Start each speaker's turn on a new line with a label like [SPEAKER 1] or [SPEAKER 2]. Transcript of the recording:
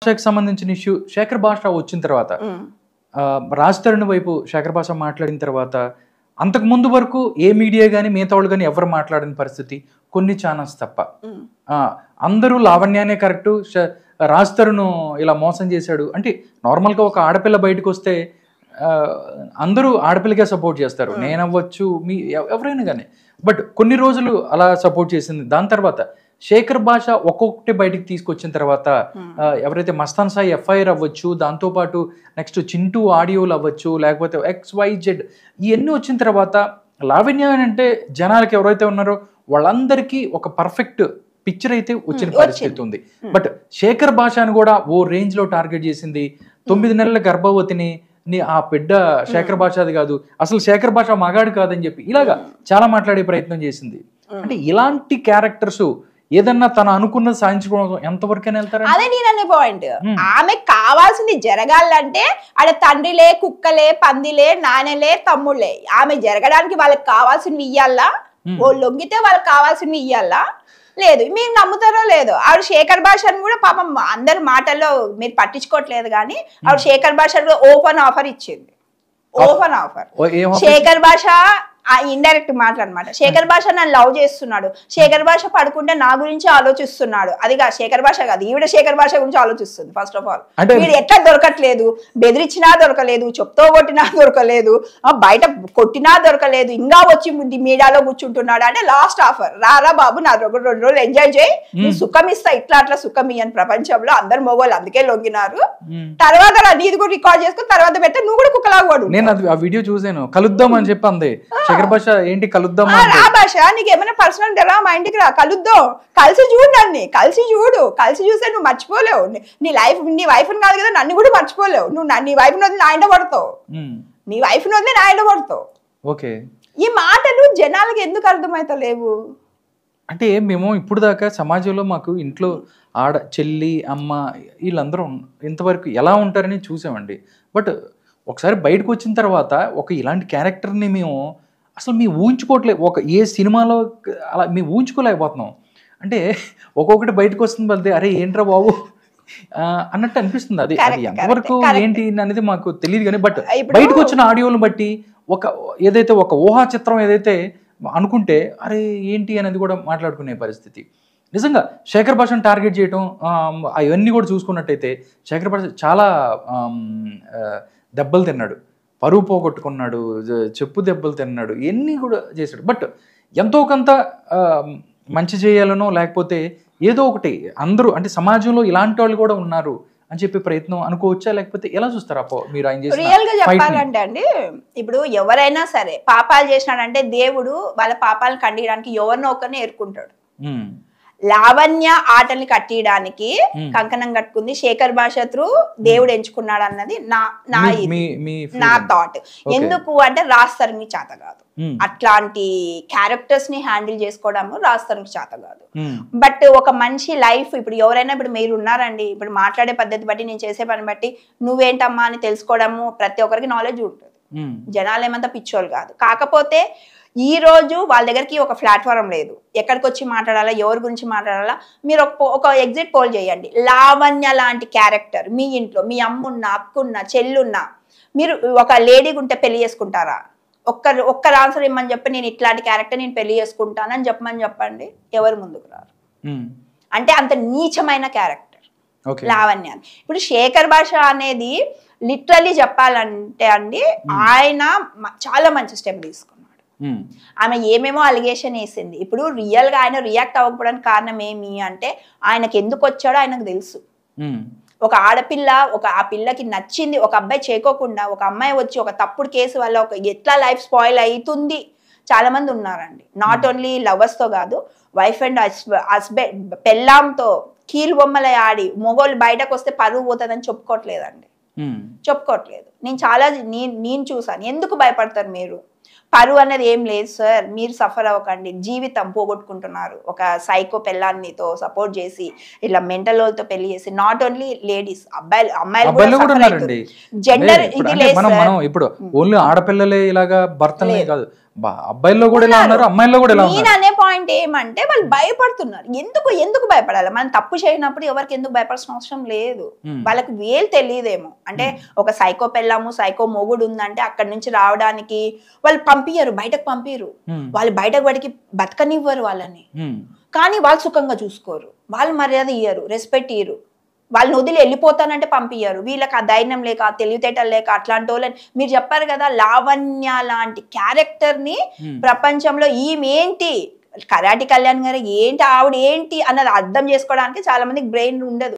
[SPEAKER 1] భాషకి సంబంధించిన ఇష్యూ శేఖర్ భాష వచ్చిన తర్వాత రాజ్ తరుణ్ వైపు శేఖర్ భాష మాట్లాడిన తర్వాత అంతకు ముందు వరకు ఏ మీడియా కానీ మిగతా వాళ్ళు కానీ ఎవరు మాట్లాడిన పరిస్థితి, కొన్ని ఛానల్స్ తప్ప. అందరూ లావణ్యానే కరెక్టు, రాజ్ తరుణ్ ఇలా మోసం చేశాడు అంటే నార్మల్గా ఒక ఆడపిల్ల బయటకు వస్తే అందరూ ఆడపిల్లగా సపోర్ట్ చేస్తారు, నేనవ్వచ్చు మీ ఎవరైనా కానీ. బట్ కొన్ని రోజులు అలా సపోర్ట్ చేసింది. దాని తర్వాత శేఖర్ భాష ఒక్కొక్కటి బయటికి తీసుకొచ్చిన తర్వాత ఎవరైతే మస్తాన్ సాయి ఎఫ్ఐఆర్ అవ్వచ్చు, దాంతోపాటు నెక్స్ట్ చింటూ ఆడియోలు అవ్వచ్చు, లేకపోతే XYZ ఇవన్నీ వచ్చిన తర్వాత లావణ్య అంటే జనాలకి ఎవరైతే ఉన్నారో వాళ్ళందరికీ ఒక పర్ఫెక్ట్ పిక్చర్ అయితే వచ్చిన పరిస్థితి ఉంది. బట్ శేఖర్ భాషను కూడా ఓ రేంజ్ లో టార్గెట్ చేసింది. 9 నెలల గర్భవతిని ఆ బిడ్డ శేఖర్ భాష అది కాదు, అసలు శేఖర్ భాష మగాడు కాదని చెప్పి ఇలాగా చాలా మాట్లాడే ప్రయత్నం చేసింది. అంటే ఇలాంటి క్యారెక్టర్స్ ఏదన్నా తను అనుకున్నది సాధించుకోవడం ఎంతవరకైనా వెళ్తారు.
[SPEAKER 2] అదే నేను అనే పాయింట్. ఆమెకు కావాల్సింది జరగాలంటే ఆడ తండ్రిలే, కుక్కలే, పందిలే, నాన్నలే, తమ్ముళ్ళే. ఆమె జరగడానికి వాళ్ళకి కావాల్సినవి ఇయ్యాలా, ఓ లొంగితే వాళ్ళకి కావాల్సినవి ఇయ్యాలా. లేదు, మీరు నమ్ముతారో లేదో, ఆవిడ శేఖర్ భాషను కూడా పాపం అందరి మాటల్లో మీరు పట్టించుకోవట్లేదు కానీ ఆవిడ శేఖర్ భాషను ఓపెన్ ఆఫర్ ఇచ్చింది. Open offer. శేఖర్ భాష ఇండైరెక్ట్ మాట అనమాట. శేఖర్ భాష నన్ను లవ్ చేస్తున్నాడు, శేఖర్ భాష పడుకుంటే నా గురించి ఆలోచిస్తున్నాడు. అదిగా శేఖర్ భాష కాదు, ఈవిడ శేఖర్ భాష గురించి ఆలోచిస్తుంది. ఫస్ట్ ఆఫ్ ఆల్ వీడు ఎట్లా దొరకట్లేదు, బెదిరించినా దొరకలేదు, చెప్తో కొట్టినా దొరకలేదు, బయట కొట్టినా దొరకలేదు, ఇంకా వచ్చి మీడియాలో కూర్చుంటున్నాడు. అంటే లాస్ట్ ఆఫర్, రారా బాబు నా 2 రోజులు ఎంజాయ్ చేయి, నీ సుఖం ఇస్తా, ఇట్లా అట్లా సుఖం ఇయ్యని. ప్రపంచంలో అందరు మొగోళ్ళు అందుకే లొంగినారు. తర్వాత నీది కూడా రికార్డ్ చేసుకుని తర్వాత పెట్టే నువ్వు కూడా కుక్కలాగోడు.
[SPEAKER 1] నేను ఆ వీడియో చూసాను, కలుద్దాం అని చెప్పి అంది శేఖర్ భాష. ఏంటి కలుద్దాం?
[SPEAKER 2] రా భాష, నీకు ఏమైనా పర్సనల్ రా, మా ఇంటికి రా, కలుద్దాం, కలిసి చూడు, నన్ను కలిసి చూడు, కలిసి చూస్తే నువ్వు మర్చిపోలేవు నీ లైఫ్. నీ వైఫ్ కాదు కదా, నన్ను కూడా మర్చిపోలేవు. నువ్వు నీ వైఫ్ వదిలి నా ఇంట పడతావు, నీ వైఫ్ వదిలి నా ఇంట పడతావు.
[SPEAKER 1] ఓకే, ఈ
[SPEAKER 2] మాటలు జనాలకి ఎందుకు అర్థమైతలేవు
[SPEAKER 1] అంటే మేము ఇప్పుడు దాకా సమాజంలో మాకు ఇంట్లో చెల్లి, అమ్మ వీళ్ళందరూ ఇంతవరకు ఎలా ఉంటారని చూసామండి. బట్ ఒకసారి బయటకు వచ్చిన తర్వాత ఒక ఇలాంటి క్యారెక్టర్ని మేము అసలు మేము ఊహించుకోవట్లేదు. ఒక ఏ సినిమాలో అలా మేము ఊహించుకోలేకపోతున్నాం. అంటే ఒక్కొక్కటి బయటకు వస్తుంది వెళ్తే అరే ఏంట్రా బాబు అన్నట్టు అనిపిస్తుంది. అది ఎంతవరకు ఏంటి అనేది మాకు తెలియదు కానీ బట్ బయటకు వచ్చిన ఆడియోలను బట్టి ఏదైతే ఒక ఊహా చిత్రం ఏదైతే అనుకుంటే అరే ఏంటి అనేది కూడా మాట్లాడుకునే పరిస్థితి. నిజంగా శేఖర్ భాషను టార్గెట్ చేయటం అవన్నీ కూడా చూసుకున్నట్టయితే శేఖర్ భాష చాలా దెబ్బలు తిన్నాడు, పరువు పోగొట్టుకున్నాడు, చెప్పు దెబ్బలు తిన్నాడు, ఇవన్నీ కూడా చేశాడు. బట్ ఎంతో కొంత మంచి చేయాలనో లేకపోతే ఏదో ఒకటి అందరూ అంటే సమాజంలో ఇలాంటి వాళ్ళు కూడా ఉన్నారు అని చెప్పి ప్రయత్నం అనుకోవచ్చా, లేకపోతే ఎలా చూస్తారా మీరు ఆయన చేసిన?
[SPEAKER 2] రియల్ గా చెప్పాలంటే అండి, ఇప్పుడు ఎవరైనా సరే పాపాలు చేసినాడంటే దేవుడు వాళ్ళ పాపాలను ఖండించడానికి ఎవరినో ఒకరిని ఏర్కుంటాడు. లావణ్య ఆటల్ని కట్టియడానికి కంకణం కట్టుకుంది శేఖర్ భాష త్రూ దేవుడు ఎంచుకున్నాడు అన్నది నా థాట్. ఎందుకు అంటే రాజ్ తరుణ్ కి చేత కాదు, అట్లాంటి క్యారెక్టర్స్ ని హ్యాండిల్ చేసుకోవడం రాజ్ తరుణ్ కి చేత కాదు. బట్ ఒక మనిషి లైఫ్ ఇప్పుడు ఎవరైనా ఇప్పుడు మీరు ఉన్నారండి, ఇప్పుడు మాట్లాడే పద్ధతి బట్టి నేను చేసే పని బట్టి నువ్వేంటమ్మా అని తెలుసుకోవడము ప్రతి ఒక్కరికి నాలెడ్జ్ ఉంటుంది. జనాలు ఏమంతా పిచ్చోళ్ళు కాదు. కాకపోతే ఈ రోజు వాళ్ళ దగ్గరికి ఒక ప్లాట్ఫారం లేదు, ఎక్కడికి వచ్చి మాట్లాడాలా, ఎవరి గురించి మాట్లాడాలా. మీరు ఒక ఎగ్జిట్ పోల్ చేయండి, లావణ్య లాంటి క్యారెక్టర్ మీ ఇంట్లో మీ అమ్మున్నా, అక్కున్నా, చెల్లున్నా, మీరు ఒక లేడీగా ఉంటే పెళ్లి చేసుకుంటారా? ఒక్కరు ఆన్సర్ ఇమ్మని చెప్పి నేను ఇట్లాంటి క్యారెక్టర్ నేను పెళ్లి చేసుకుంటానని చెప్పండి, ఎవరు ముందుకు రారు. అంటే అంత నీచమైన క్యారెక్టర్ లావణ్య. ఇప్పుడు శేఖర్ భాష అనేది లిటరల్లీ చెప్పాలంటే అండి, ఆయన చాలా మంచి స్టెప్ తీసుకున్నాడు. ఆమె ఏమేమో అలిగేషన్ వేసింది. ఇప్పుడు రియల్ గా ఆయన రియాక్ట్ అవ్వకపోవడానికి కారణం ఏమి అంటే ఆయనకు ఎందుకు వచ్చాడో ఆయనకు తెలుసు. ఒక ఆడపిల్ల ఆ పిల్లకి నచ్చింది, ఒక అబ్బాయి చేయకోకుండా ఒక అమ్మాయి వచ్చి ఒక తప్పుడు కేసు వల్ల ఎట్లా లైఫ్ స్పాయిల్ అవుతుంది చాలా మంది ఉన్నారండి. నాట్ ఓన్లీ లవర్స్ తో కాదు, వైఫ్ అండ్ హస్బెండ్ పెళ్ళాంతో కీలు బొమ్మల ఆడి మొగోళ్ళు బయటకు వస్తే పరువు పోతుందని చెప్పుకోవట్లేదండి, చెప్పుకోవట్లేదు. నేను చూసాను. ఎందుకు భయపడతారు మీరు? పరువు అనేది ఏం లేదు సార్, మీరు సఫర్ అవ్వకండి, జీవితం పోగొట్టుకుంటున్నారు. ఒక సైకో పెళ్ళాన్నితో సపోర్ట్ చేసి ఇట్లా మెంటల్ వాళ్ళతో పెళ్లి చేసి, నాట్ ఓన్లీ లేడీస్, అమ్మాయిలు జెండర్ ఇది లేదు.
[SPEAKER 1] ఇప్పుడు ఓన్లీ ఆడపిల్లలే ఇలాగా భర్తలే కాదు, అబ్బాయిల్లో కూడా ఇలా ఉన్నారు, అమ్మాయిల్లో కూడా ఇలా
[SPEAKER 2] నేను
[SPEAKER 1] ఉన్నారు.
[SPEAKER 2] అనే పాయింట్ ఏమంటే వాళ్ళు భయపడుతున్నారు. ఎందుకు భయపడాలి? మనం తప్పు చేసినప్పుడు ఎవరికి ఎందుకు భయపడాల్సిన అవసరం లేదు. వాళ్ళకి వేలు తెలియదేమో. అంటే ఒక సైకో పెళ్ళాము, సైకో మొగుడు ఉందంటే అక్కడి నుంచి రావడానికి వాళ్ళు పంపియరు, బయటకు పంపియరు. వాళ్ళు బయటకు వాడికి బతకనివ్వరు వాళ్ళని. కానీ వాళ్ళు సుఖంగా చూసుకోరు, వాళ్ళు మర్యాద ఇయ్యరు, రెస్పెక్ట్ ఇయ్యరు. వాళ్ళని వదిలి వెళ్ళిపోతానంటే పంపించారు. వీళ్ళకి ఆ ధైర్యం లేక, ఆ తెలివితేటలు లేక అట్లాంటి వాళ్ళని మీరు చెప్పారు కదా, లావణ్య లాంటి క్యారెక్టర్ ని ప్రపంచంలో ఈమెంటి కరాటి కళ్యాణ్ గారు ఏంటి, ఆవిడ ఏంటి అన్నది అర్థం చేసుకోవడానికి చాలా మందికి బ్రెయిన్ ఉండదు.